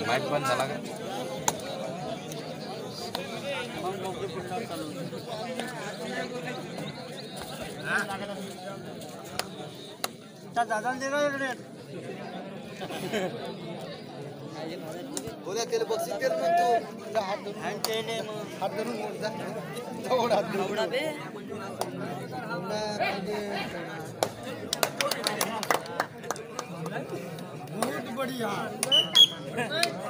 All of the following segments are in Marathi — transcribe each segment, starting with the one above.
माइक बंद झाला का? बोला त्याला बक्षीस दे ना तू हात धरून बहुत बढ़िया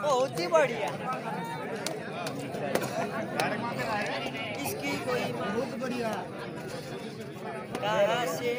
बहुत ही बढ़िया इसकी कोई बहुत बढ़िया कहाँ से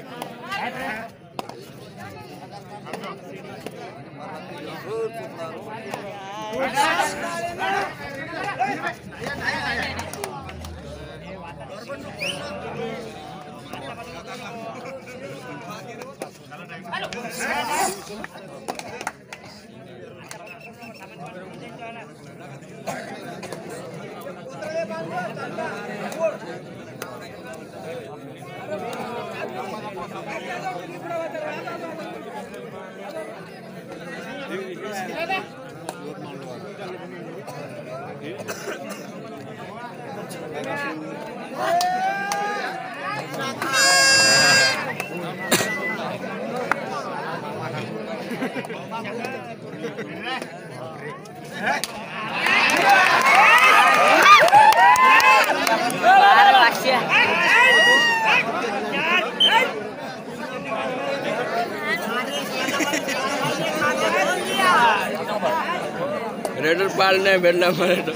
रेडर पाल नहीं भेटला मला तो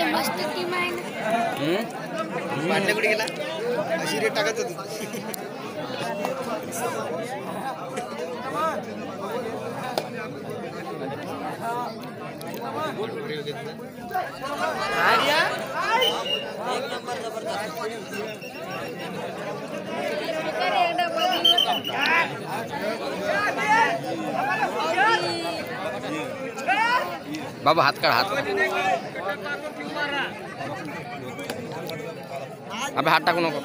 मस्त टीम आहे ना पांडे कुठे गेला अशी रेट टाकत होती एक नंबर जबरदस्त बाबा हात काढ हात अबे हात टाकू नको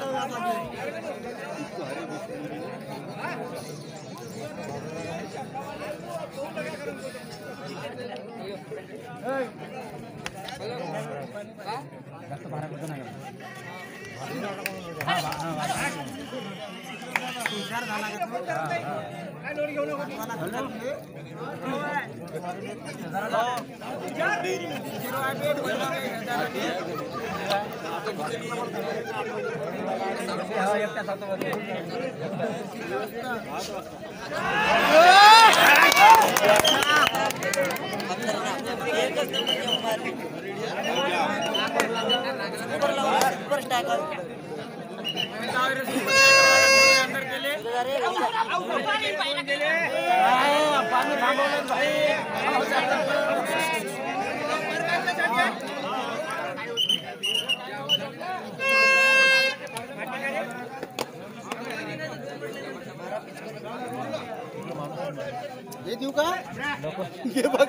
हे देऊ का हे बघ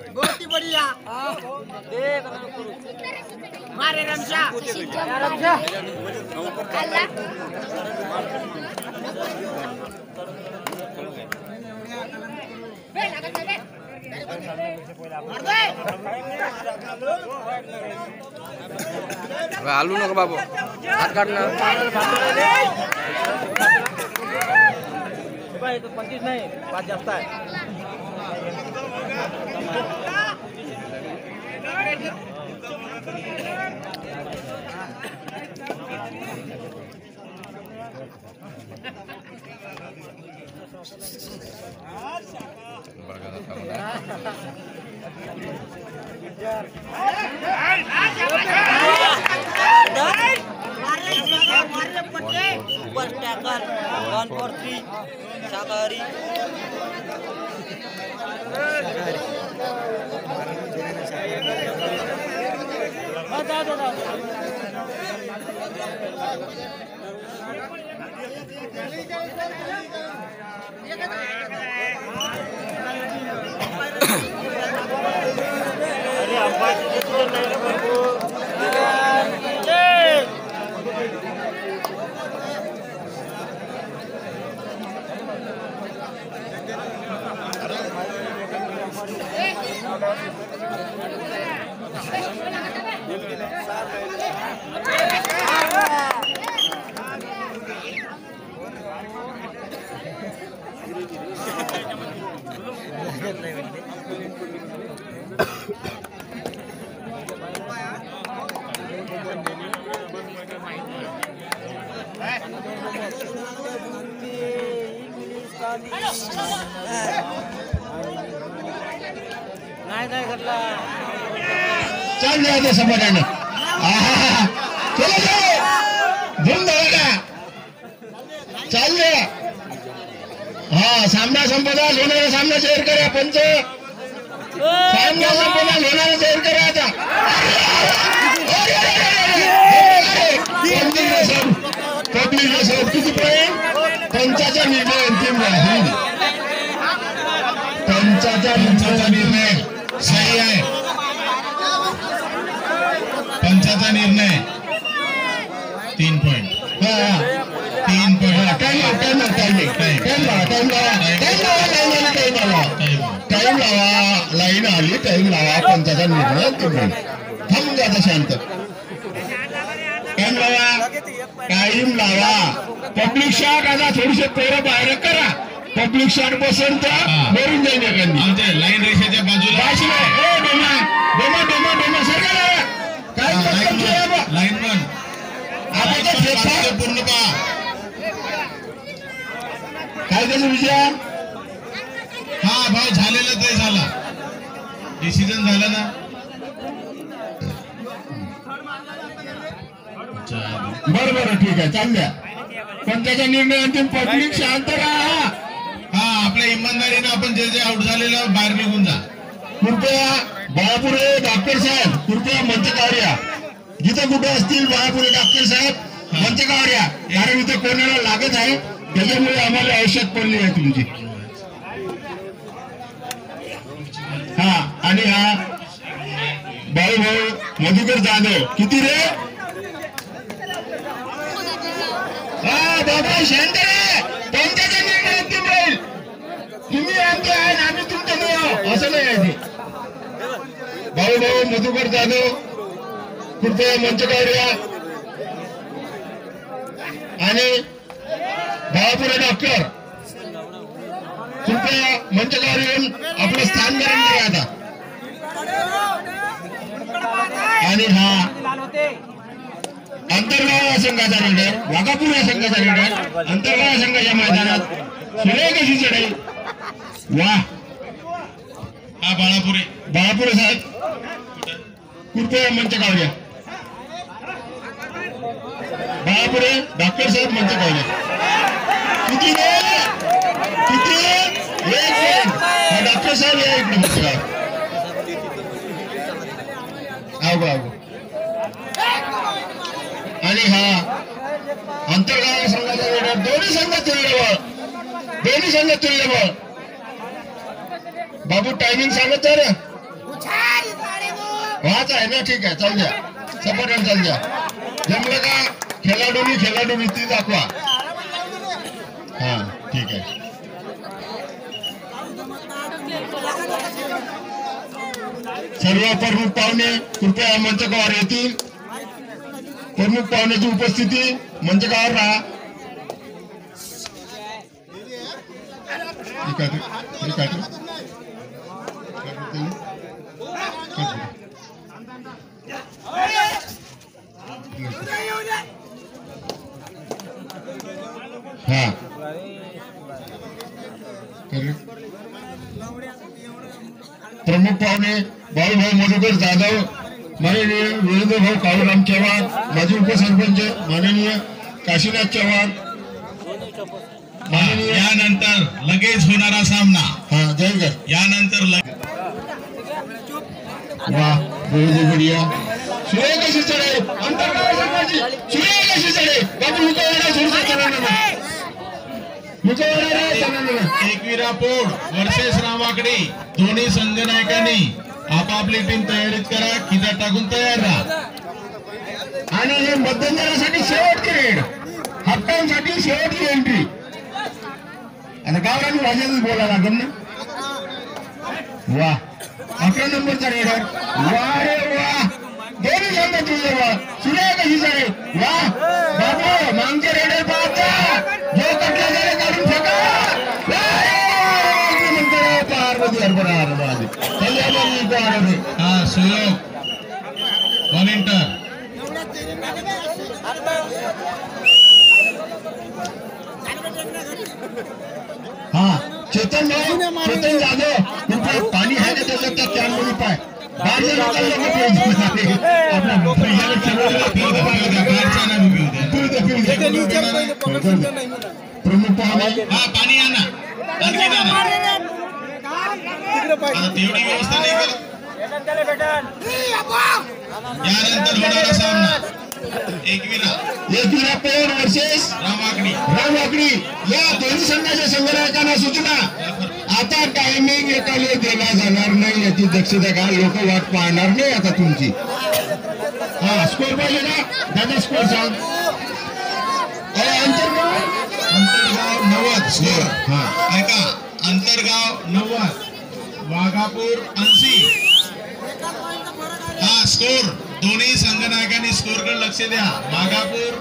बहुत ही बढ़िया मारे रमशा आलू नको बाबू हात काढ ना 25 नाही 5 जास्त आहे Super tackle 143 Shagari चाल जाते समाधान चलो धूम धड़का चाल गया हाँ सामना संपदा होने का सामना शेयर करा पंच सामना संपदा होने शेयर करा था पब्लिक सब किती पॉइंट पंचाचा निर्णय अंतिम आहे पंचाचा निर्णय सही आहे पंचाचा निर्णय 3 पॉइंट 3 पॉइंट टाइम लावा लाईन आली टाइम लावा पंचाचा निर्णय थांबून जाता शांत टाइम लावा पब्लिक शॉट आता थोडीसे पोरं बाहेर करा पब्लिक शॉट बसून तर मरून जाईल एखादी लाईन रेषेच्या बाजूला लाईन पण पूर्ण पहा काय त्याचा विजय हा भाऊ झालेला ते झाला डिसिजन झाला ना बरं ठीक आहे चांगल्या पण त्याचा निर्णय अंतिम पब्लिक शांत राहा हा आपल्या इमानदारीने आपण जे जे आउट झालेलं बाहेर निघून जा कृपया बाळापुरे डॉक्टर साहेब कृपया मंचकावर या जिथं कुठे असतील बाळापुरे डॉक्टर साहेब मंचकावर या कारण इथे कोणाला लागत आहे त्याच्यामुळे आम्हाला आवश्यक पडली आहे तुमची हा आणि हा भाऊ मधुकर जाधव किती रे हा बाबा शांत रे पंचाचा निर्णय अंतिम राहील तुम्ही आमचे आहे आम्ही तुमचे नाही असं नाही आहे भाऊ मधुकर जाधव कृपया मंचकावर या आणि भावापुरे डॉक्टर कृपया मंचकावर येऊन आपलं स्थान धारण करा आता आणि हा अंतर्गाव संघाचा लीडर वाघापूर या संघाचा लीडर अंतर्गाव संघाच्या मैदानात सुरेख अशी चढाई वा हा बाळापुरे साहेब कृपया मंचकावर या बाळापुरे डॉक्टर साहेब मंचकावर या किती डॉक्टर साहेब या इकडे मंचकावर आणि हा अंतर्गाव संघाचा रेडर दोन्ही संघ तुल्यबळ बाबू टायमिंग सांगत तर वाच आहे ना ठीक आहे चाल द्या सपाटन चाल द्या जमलं का खेळाडू ती दाखवा हा ठीक आहे सर्व प्रमुख पाहुणे कृपया मंचकावर येतील प्रमुख पाहुण्याची उपस्थिती मंचकावर राहा हा प्रमुख पाहुणे बाळूभाऊ मधुकर जाधव माननीय वीरेंद्रभाऊ काळूराम चव्हाण माजी उपसरपंच माननीय काशीनाथ चव्हाण यानंतर लगेच होणारा सामना हा जयगर यानंतर वाह बहुत बढ़िया सुरे कशी चढे अंतर्गाव संघाची सुरे कशी चढे बाबू मुकवाडा सोडून चढवणार एकविरा पोड वर्सेस रामाकडे दोन्ही संघनायकांनी आपापली टीम तयारीत करा खिदा टाकून तयार राहा आणि हे मध्यंतरासाठी शेवटची रेड हाफ टाइम साठी शेवटची एंट्री आता गावरानी भाषेतच बोलायला लागेल ना वा 11 नंबरचा रेडर वा रे वा दोन्ही संघ तुझे वा सुरे कशी चढे वा बाबू मागचे रेडर पाहता जो कटला गेले काढून फेका पार्वती हरभरा हा सुयोग वॉलेंटर हा चेतन जाधव पाणी आहे ना त्याच्यात त्या कॅन मध्ये पाय बाहेरच्या लोकांना प्रमुख पाहुणे हा पाणी आणा आणखी तेवढी व्यवस्था नाही केली यानंतर होणारा सामना एकविरा पोर वर्सेस रामाकडी या दोन्ही संघाच्या संघनायकांना सूचना आता टायमिंग एकाला दिला जाणार नाही याची दक्षता घ्या लोक वाट पाहणार नाही आता तुमची हा स्कोर पाहिजे ना दादा स्कोर सांग अंतर्गाव 90 स्कोर हा ऐका अंतर्गाव 90 वाघापूर 80 हा स्कोर दोन्ही संघनायकांनी स्कोर कडे लक्ष द्या वाघापूर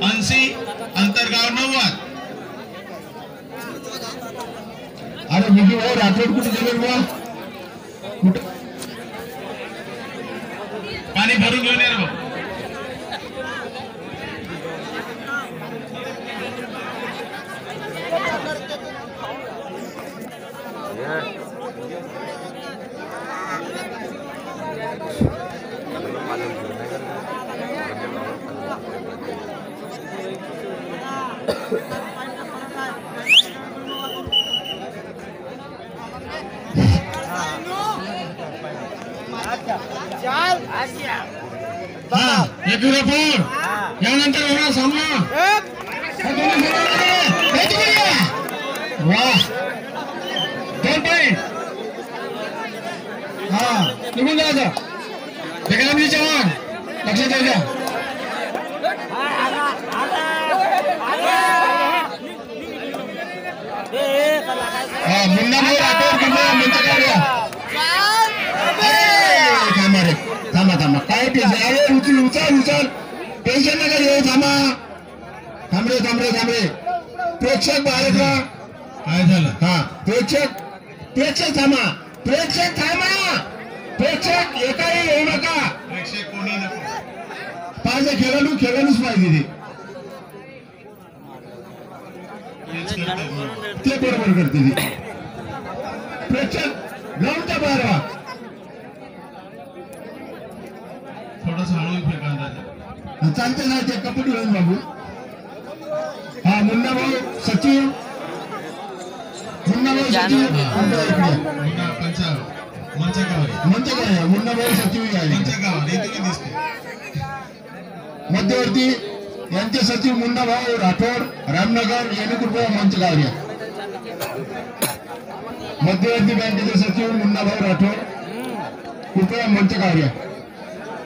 80 अंतर्गाव 90 अरे मुझे वो राठोड कुठे गेले बा पाणी भरून घेऊन ये रे भाऊ यानंतर होणार सामना वाह 2 पॉइंट हा निघून जायचं जगदंबी चव्हाण लक्षात द्या हा मुन्ना भाऊ राठोड किंवा मंचकावर थांबा काय टेन्शन उचल टेन्शन नका घेऊ थांबरे प्रेक्षक बाहेर काय झालं हा प्रेक्षक थांबा प्रेक्षक एकाही येऊ नका प्रेक्षक कोणी नको पाहिजे खेळाडूच पाहिजे ते बरोबर करते प्रेक्षक ग्राउंडच्या बाहेर व्हा थोडस हळू फेका चालते ना ते कपडे होईल बाबू हा मुन्ना भाऊ सचिव मुन्ना भाऊ सचिव आहे दिसते मध्यवर्ती यांचे सचिव मुन्नाभाऊ राठोड रामनगर यांनी कृपया मंच घ्या. मध्यवर्ती बँकेचे सचिव मुन्नाभाऊ राठोड कृपया मंच घ्या.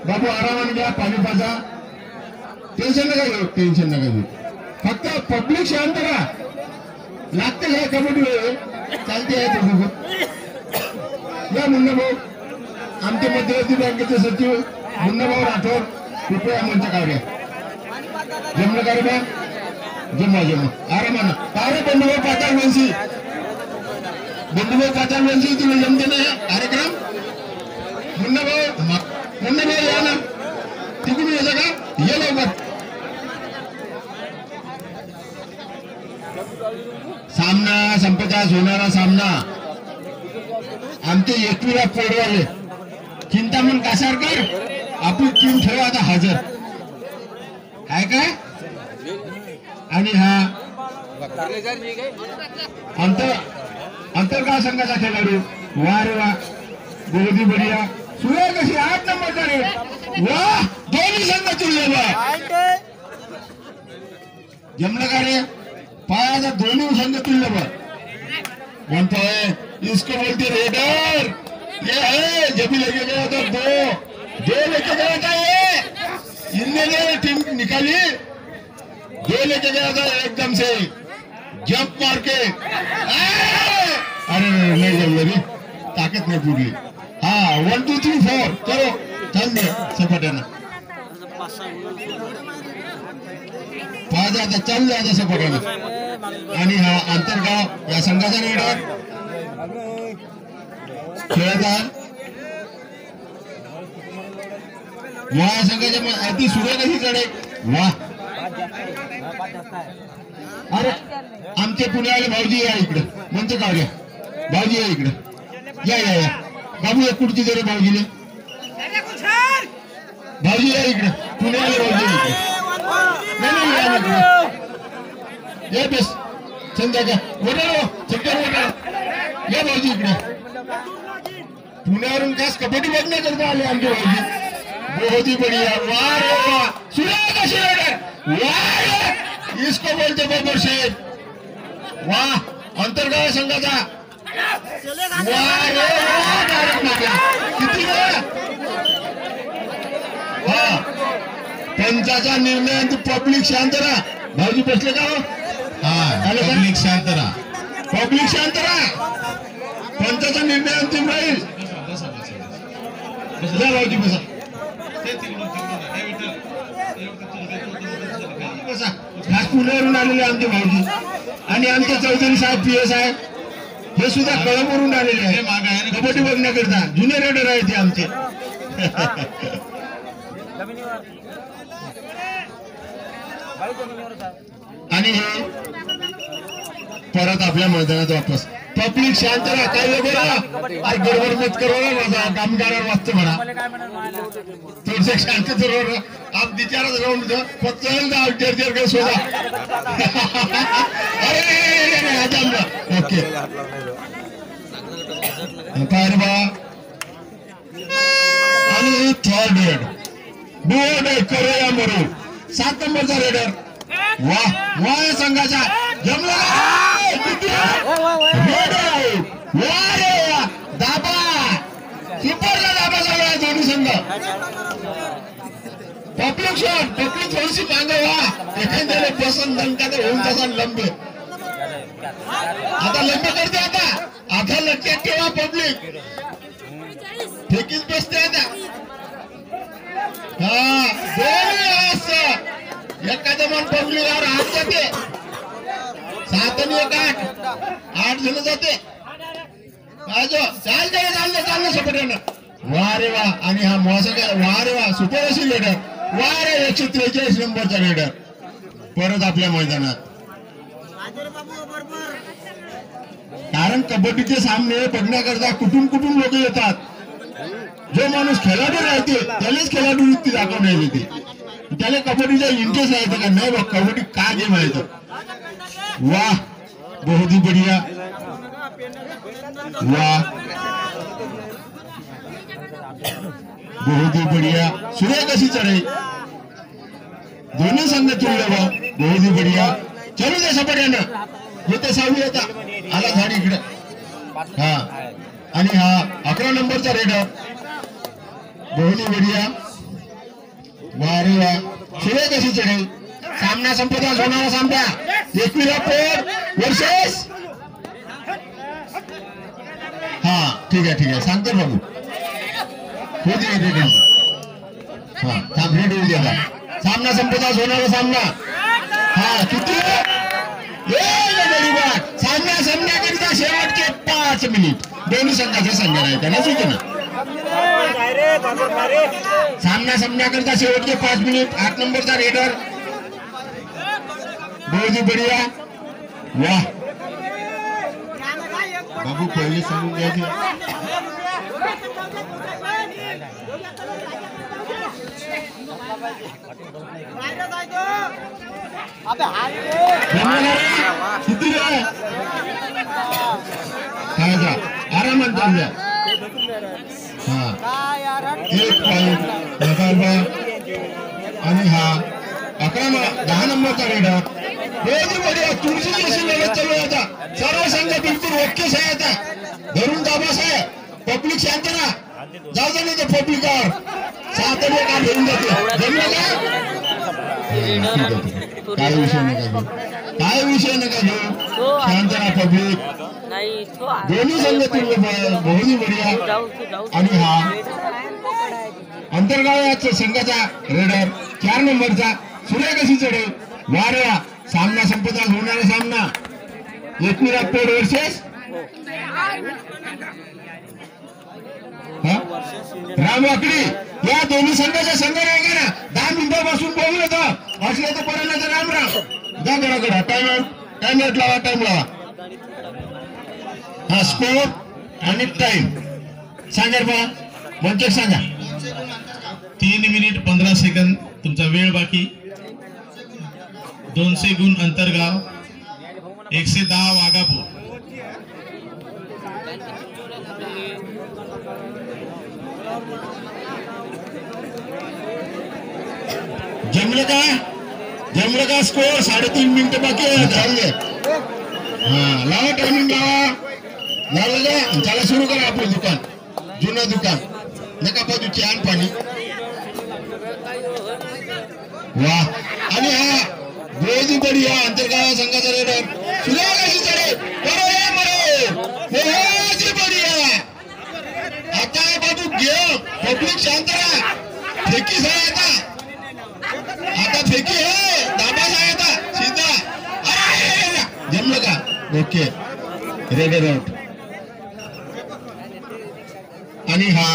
बाबू आरामाने घ्या, पाणी पाजा, टेन्शन नका घेऊ, टेन्शन नका घेऊ. फक्त पब्लिक शांत राहा. लागते काय कबड्डी चालते आहे या मुन्नाभाऊ. आमचे मध्यवर्ती बँकेचे सचिव मुन्नाभाऊ राठोड कृपया मंच घ्या. जमलं का रे बा? जमा आरामानं. अरे बंधुभाऊ पाटाळ वंशी, बंधुभाऊ पाटाळ वंशी, तुला जमते ना कार्यक्रम? मुन्नाभाऊ या ना, तिकडून यायचं का? ये लवकर. सामना संपताच होणारा सामना. आमचे एकविरा पोडवाले चिंतामण कासारकर आपण टीम ठेवा आता हजर आहे काय. आणि हा अंतर्गाव संघाचा खेळाडू. वा रे वा, गोदी बढिया. सुरेश कशी 8 नंबरचा रे. वा, दोन्ही संघ तुल्य बा. जमलं का रे? पायाचा दोन्ही संघ तुल्य बा. म्हणतो इसको बोलते रेडर. ये है जब लेके गया था दो लेके गया था. ये इनने टीम निकाली, 2 लेके गया था एकदम से जंप मार के. अरे नहीं जमलं रे, ताकद नाही पुरली. हा 1 2 3 4 चलो चल दे सपाट्यानं. पाच आता चालू आता सपाट्यानं. आणि हा अंतर्गाव या संघाचा रेडर खेळता या संघाच्या अति सुरेख चढे. वा, अरे आमचे पुण्याले भाऊजी या इकडे मंच काढूया. भाऊजी या इकडे, या या या बाबू एक कुठची तरी भाऊजीले. भाऊजी या इकडे, पुण्याले भाऊजी इकडे. नाही या बेस संध्याच्या वडालो चक्कर वडा. या भाऊजी इकडे. पुण्यावरून खास कबड्डी बघण्याकरता आले आमचे भाऊजी. बहुत ही बढ़िया. वाह रे वाह, सुरेख अशी रेडर. वाह, इसको बोलते बरोबर शेठ. वाह, अंतर्गाव संघाचा. वाह रे वाह, किती वेळ. हा पंचाचा निर्णय. पब्लिक शांत राहा. भाऊजी बसले का? हा पब्लिक शांत राहा, पब्लिक शांत राहा. पंचाचा निर्णय अंतिम राहील. जा भाऊजी बसा. खास पुण्यावरून आलेले आमचे भाऊजी आणि आमचे चौधरी साहेब PS आहे. हे सुद्धा कळमवरून आलेले आहे कबड्डी बघण्याकरता. जुने रेडर आहे ते आमचे. आणि हे परत आपल्या मैदानात वापस. पब्लिक शांत राहा. काय बघा गडबड मत करो ना. माझा कामगारावर वाचतो म्हणा. थोडसे शांत जरूर आप विचारच राहून पचल का शोधा. ओके काय बा. आणि थर्ड रेड बोर्ड करो या मरू 7 नंबरचा रेडर. वा वा संघाचा जमला दाबा. सुपरला दाबा चालू आहे दोन्ही संघ. पब्लिक शॉट, पब्लिक थोडीशी मागे वा. एखाद्याने पसंत दणकाने होऊन तसा लंबे. आता लंबे करते. आता लक्षात ठेवा पब्लिक फेकीच बसते आता. हा दोन्ही एखाद्या मन पब्लिकवर हात जाते. 7 आणि 1 8 जण जाते. चाललं सपट्यानं. वा रे वा. आणि हा मोसा वा रे वा, सुपर अशी रेडर. वा रे 143 नंबरचा रेडर परत आपल्या मैदानात. कारण कबड्डीचे सामने बघण्याकरता कुठून लोक येतात. जो माणूस खेळाडू राहते त्यालाच खेळाडू वृत्ती दाखवण्यात येते. त्याला कबड्डीचा इंटरेस्ट आहे का नाही बघ कबड्डी का गेम आहे तो. वाह बहुत ही बढ़िया. वाह बहुत ही बढ़िया. सुरेख अशी चढाई. दोन्ही संघ तुल्य बहुत ही बढ़िया चलू दे सपाट्यानं येते सावली आता आला झाड इकडे हा आणि हा 11 नंबरचा रेडर बहुत ही बढ़िया वारे वा सुरे कशी चढेल सामना संपदा होणारा सामना एकविरा पोट वर्सेस हा ठीक आहे सांगतो बाबू हो दे रेडी हा थांब रेडी होऊ द्या सामना संपदा होणारा सामना हा किती सामना संपण्याकरिता शेवटचे 5 मिनिट दोन्ही संघाचे संघ नाही त्यांना सूचना सामना संपण्याकरिता शेवटचे 5 मिनिट 8 नंबरचा रेडर बहुत ही बढ़िया वाह बाबू पहले सांगून द्यायचे आरामात जाऊया हा 1 पॉइंट आणि हा 10 नंबरचा रेडर तुळशी जशी लढत चालू आहे आता सर्व संघ बिलकुल ओके आहे आता धरून दाबास आहे पब्लिक शांत ना जाऊ दे नाही पब्लिकवर 7 लोक घेऊन जाते जमलं का काय विषय नका घेऊ शांत ना पब्लिक दोन्ही संघ तुल्य बहुत ही बढ़िया आणि हा अंतर्गाव संघाचा रेडर 4 नंबरचा सूर्य कशी चढेल वाऱ्या सामना संपदा होणारा सामना एकविरा पोड वर्सेस राम वाकडी या दोन्ही संघाचा संघ नाही का ना 10 मिनिटापासून बोलू होता असले तर पर्यंत राम जा घराकडे टाइम आउट लावा टाइम लावा हा स्कोर आणि टाइम सांगा बा म्हणजे सांगा 3 मिनिट 15 सेकंद तुमचा वेळ बाकी 200 गुण अंतर्गाव 110 वाघापूर जमलं का स्कोर 3.5 मिनिट बाकी आहे चालले हा लावा टायमिंग लावा चला सुरू करा आपलं दुकान जुनं दुकान नका पाहू चहा पाणी वाह आणि हा बहुत ही बढ़िया अंतर्गाव संघाचा रेडर सुद्धा कशी चढे बहुत ही बढ़िया आता बाबू घे पब्लिक शांत राहा फेकी सर आता फेकी है दाबास आहे आता सीधा जमलं का ओके रेडर आउट आणि हा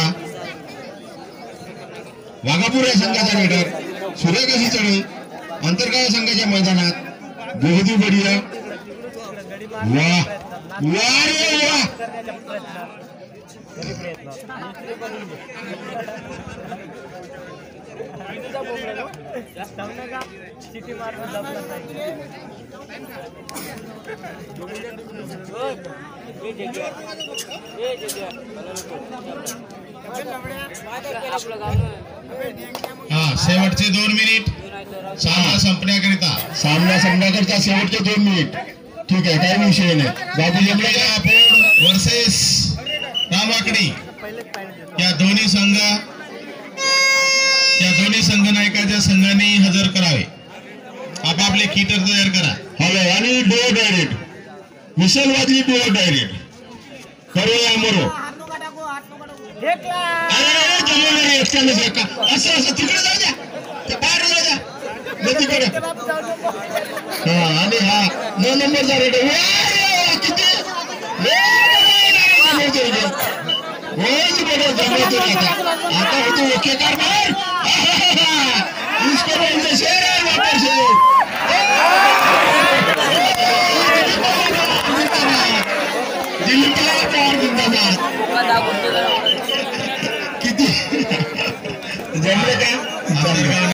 वाघापूर या संघाचा रेडर सूर्य कशी चढेल अंतर्गाव संघाच्या मैदानात बहुत ही बढ़िया वाह वाह रे वाह हा शेवटचे 2 मिनिट सामना संपण्याकरिता शेवटचे 2 मिनिट ठीक आहे काही विषय नाही बाबू एकविरा पोड वर्सेस रामवाकडी या दोन्ही संघ नायकाच्या संघाने हजर करावे आपापले कीटर तयार करा हवे आणि डोर डायरेक्ट विशाल वाजली डोर डायरेक्ट करो या मरो अरे जमवणार असं तिकडे जाऊ द्या ते बाहेर जाऊ द्या तिकडे हा आणि हा 9 नंबरचा रेडर किती आता होतो ओके कारभार किती जमले का